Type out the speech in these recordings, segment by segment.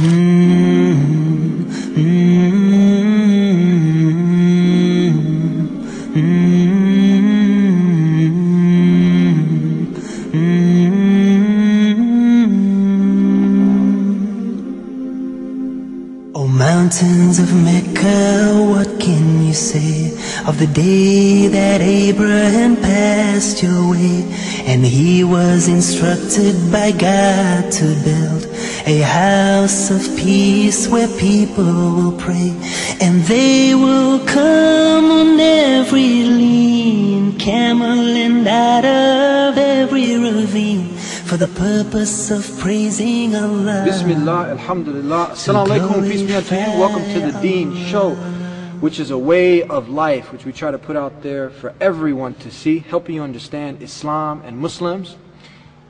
O mountains of Mecca, what can you say of the day that Abraham passed your way, and he was instructed by God to build a house of peace where people will pray, and they will come on every lean camel and out of every ravine for the purpose of praising Allah. Bismillah, Alhamdulillah, Assalamu alaikum, peace be unto you. Welcome to the Deen Show, which is a way of life which we try to put out there for everyone to see, helping you understand Islam and Muslims.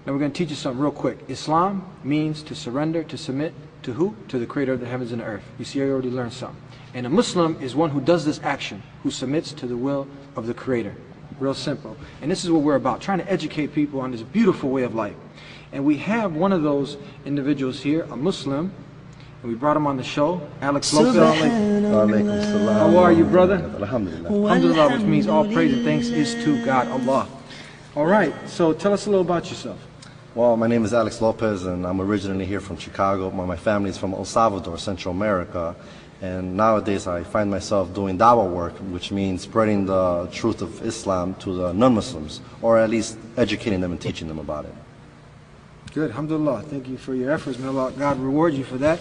Now we're going to teach you something real quick. Islam means to surrender, to submit to who? To the Creator of the heavens and the earth. You see, I already learned something. And a Muslim is one who does this action, who submits to the will of the Creator. Real simple. And this is what we're about, trying to educate people on this beautiful way of life. And we have one of those individuals here, a Muslim, and we brought him on the show, Alex Lopez. How are you, brother? Alhamdulillah. Alhamdulillah, which means all praise and thanks is to God, Allah. All right, so tell us a little about yourself. Well, my name is Alex Lopez, and I'm originally here from Chicago. My family is from El Salvador, Central America. And nowadays I find myself doing dawah work, which means spreading the truth of Islam to the non-Muslims, or at least educating them and teaching them about it. Good, alhamdulillah. Thank you for your efforts. May Allah, God reward you for that.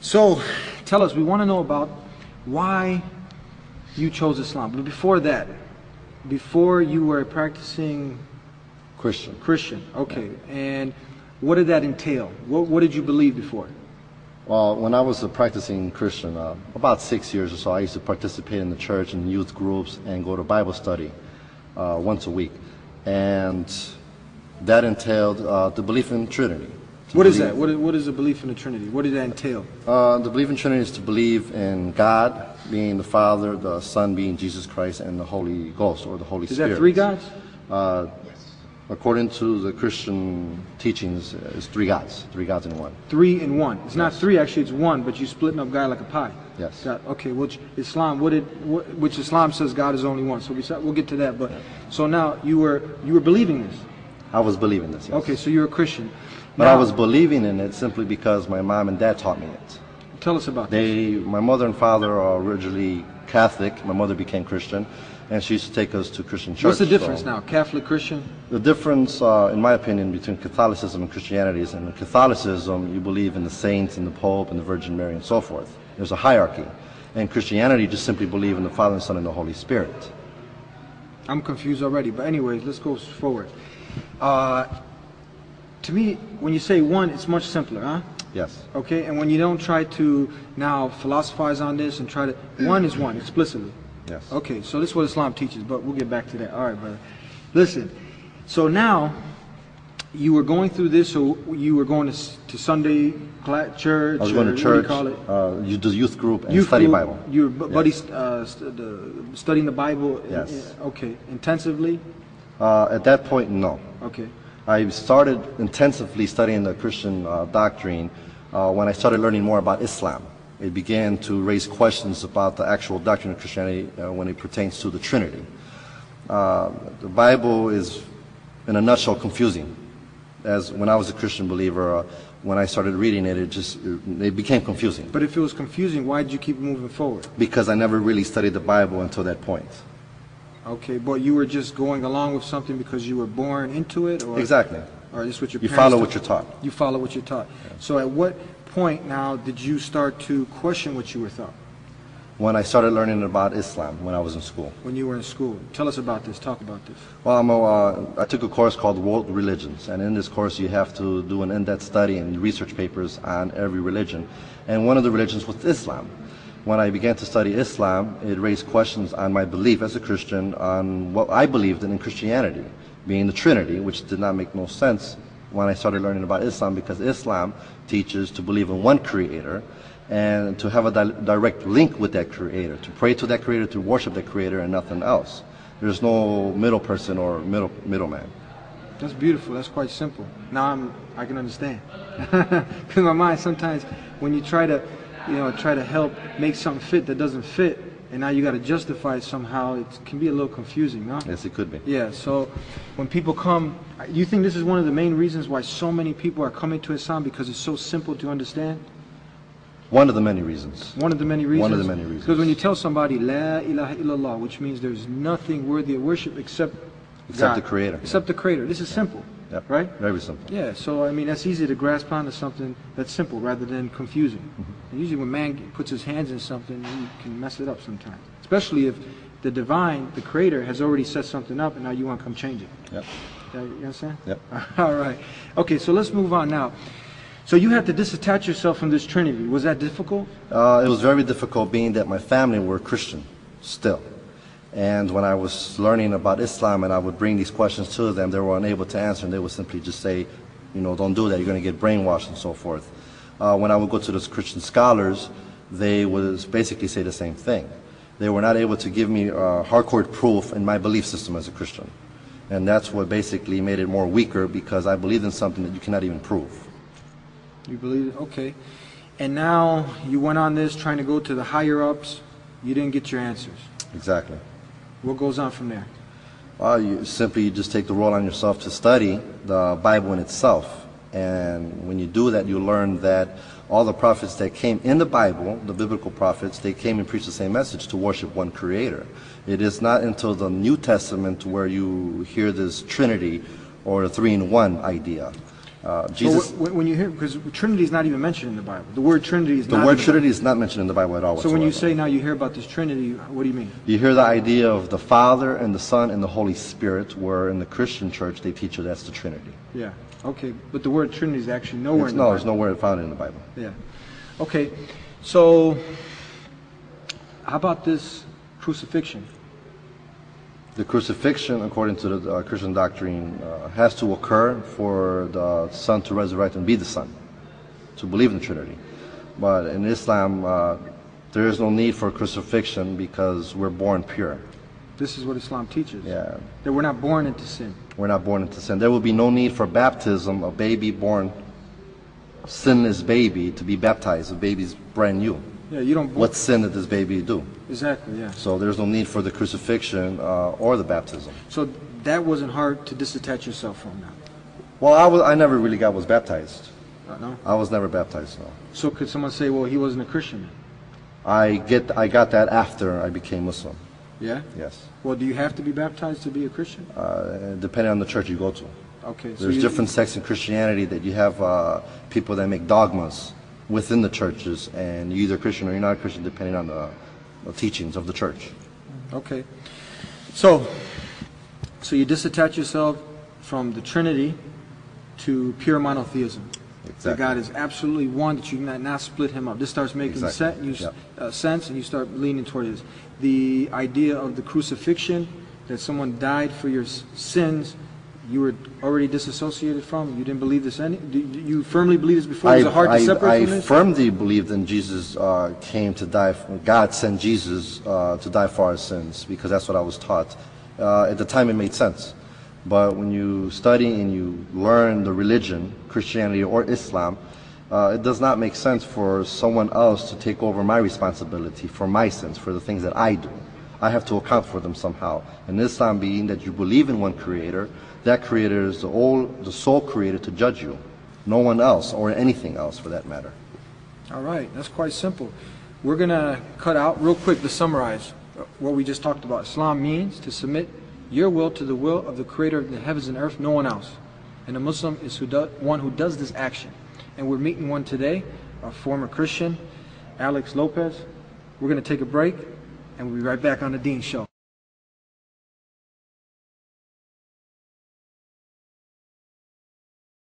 So, tell us, we want to know about why you chose Islam. But before that, before you were practicing Christian, okay. Yeah. And what did that entail? What did you believe before? Well, when I was a practicing Christian, about 6 years or so, I used to participate in the church and youth groups and go to Bible study once a week. And that entailed the belief in Trinity. What is that? What is the belief in the Trinity? What did that entail? The belief in Trinity is to believe in God being the Father, the Son being Jesus Christ, and the Holy Ghost, or the Holy Spirit. Is that three gods? According to the Christian teachings, it's three gods in one. 3 in 1. It's not 3, actually it's 1, but you're splitting up God like a pie. Yes. God, okay, which Islam, which Islam says God is only one. So we'll get to that. But so now you were believing this. I was believing this. Yes. Okay, so you're a Christian. But now, I was believing in it simply because my mom and dad taught me it. Tell us about this. My mother and father are originally Catholic. My mother became Christian, and she used to take us to Christian church. What's the difference now, Catholic, Christian? The difference, in my opinion, between Catholicism and Christianity is in Catholicism, you believe in the saints and the Pope and the Virgin Mary and so forth. There's a hierarchy. And Christianity, you just simply believe in the Father and Son and the Holy Spirit. I'm confused already, but anyways, let's go forward. To me, when you say one, it's much simpler, huh? Yes. Okay, and when you don't try to now philosophize on this and try to, one is one, explicitly. Yes. Okay, so this is what Islam teaches, but we'll get back to that. All right, brother. Listen, so now you were going through this, so you were going to Sunday church. I was going to church, what do you call it? You do youth group and study Bible. You were buddies studying the Bible. Yes. Okay, intensively. At that point, no. Okay. I started intensively studying the Christian doctrine when I started learning more about Islam. It began to raise questions about the actual doctrine of Christianity when it pertains to the Trinity. The Bible is, in a nutshell, confusing. As when I was a Christian believer, when I started reading it, it became confusing. But if it was confusing, why did you keep moving forward? Because I never really studied the Bible until that point. Okay, but you were just going along with something because you were born into it, or exactly, or this what your you parents follow taught? what you're taught. You follow what you're taught. Yeah. So at what point now did you start to question what you were taught? When I started learning about Islam when I was in school. When you were in school, tell us about this. Talk about this. Well, I took a course called World Religions, and in this course you have to do an in-depth study and research papers on every religion, and one of the religions was Islam. When I began to study Islam, it raised questions on my belief as a Christian on what I believed in Christianity, being the Trinity, which did not make no sense when I started learning about Islam, because Islam teaches to believe in one Creator and to have a direct link with that Creator, to pray to that Creator, to worship that Creator and nothing else. There's no middle person or middleman. That's beautiful. That's quite simple. Now I can understand. Because my mind sometimes, when you try to, try to help make something fit that doesn't fit, and now you got to justify it somehow, it can be a little confusing, no? Yes, it could be. Yeah. So when people come, you think this is one of the main reasons why so many people are coming to Islam, because it's so simple to understand? One of the many reasons. One of the many reasons. One of the many reasons. Because when you tell somebody La ilaha illallah, which means there's nothing worthy of worship except Except God, the Creator. Except the Creator. This is simple. Yep. Right? Very simple. Yeah, so I mean that's easy to grasp onto something that's simple rather than confusing. And usually when man puts his hands in something, he can mess it up sometimes. Especially if the divine, the Creator, has already set something up and now you want to come change it. Yep. You understand? Yep. All right. Okay, so let's move on now. So you had to disattach yourself from this Trinity. Was that difficult? It was very difficult, being that my family were Christian still. And when I was learning about Islam and I would bring these questions to them, they were unable to answer, and they would simply just say, don't do that, you're going to get brainwashed and so forth. When I would go to those Christian scholars, they would basically say the same thing. They were not able to give me hardcore proof in my belief system as a Christian. And that's what basically made it more weaker, because I believed in something that you cannot even prove. You believe it? Okay. And now you went on this trying to go to the higher ups. You didn't get your answers. Exactly. What goes on from there? Well, you simply just take the role on yourself to study the Bible in itself. And when you do that, you learn that all the prophets that came in the Bible, the biblical prophets, they came and preached the same message, to worship one Creator. It is not until the New Testament where you hear this Trinity or the 3-in-1 idea. Jesus. So when you hear, because Trinity is not even mentioned in the Bible. The word Trinity is not. The word Trinity is not mentioned in the Bible at all. So when you say now you hear about this Trinity, what do you mean? You hear the idea of the Father and the Son and the Holy Spirit, where in the Christian church they teach you that's the Trinity. Yeah. Okay. But the word Trinity is actually nowhere in the Bible. No, it's nowhere found in the Bible. Yeah. Okay. So how about this crucifixion? The crucifixion, according to the Christian doctrine, has to occur for the Son to resurrect and be the Son, to believe in the Trinity. But in Islam, there is no need for crucifixion because we're born pure. This is what Islam teaches. Yeah. That we're not born into sin. We're not born into sin. There will be no need for baptism, a baby born, sinless baby, to be baptized. The baby's brand new. Yeah, you don't. What sin did this baby do? Exactly, yeah. So there's no need for the crucifixion or the baptism. So that wasn't hard to disattach yourself from now? Well, I never really was baptized. No? I was never baptized, no. So could someone say, well, he wasn't a Christian then? I got that after I became Muslim. Yeah? Yes. Well, do you have to be baptized to be a Christian? Depending on the church you go to. Okay. So There's different sects in Christianity that you have people that make dogmas within the churches, and you're either Christian or you're not a Christian, depending on the teachings of the church. Okay. So you disattach yourself from the Trinity to pure monotheism. Exactly. That God is absolutely one, that you cannot split him up. This starts making sense, and you start leaning toward this. The idea of the crucifixion, that someone died for your sins, you were already disassociated from. You didn't believe this. You firmly believe this before? Was it hard to separate from this? I firmly believed in Jesus came to die. God sent Jesus to die for our sins, because that's what I was taught. At the time, it made sense. But when you study and you learn the religion, Christianity or Islam, it does not make sense for someone else to take over my responsibility for my sins, for the things that I do. I have to account for them somehow. And Islam, being that you believe in one Creator, that Creator is the sole Creator to judge you. No one else, or anything else for that matter. All right, that's quite simple. We're going to cut out real quick to summarize what we just talked about. Islam means to submit your will to the will of the Creator of the heavens and earth, no one else. And a Muslim is one who does this action. And we're meeting one today, a former Christian, Alex Lopez. We're going to take a break, and we'll be right back on the Dean Show.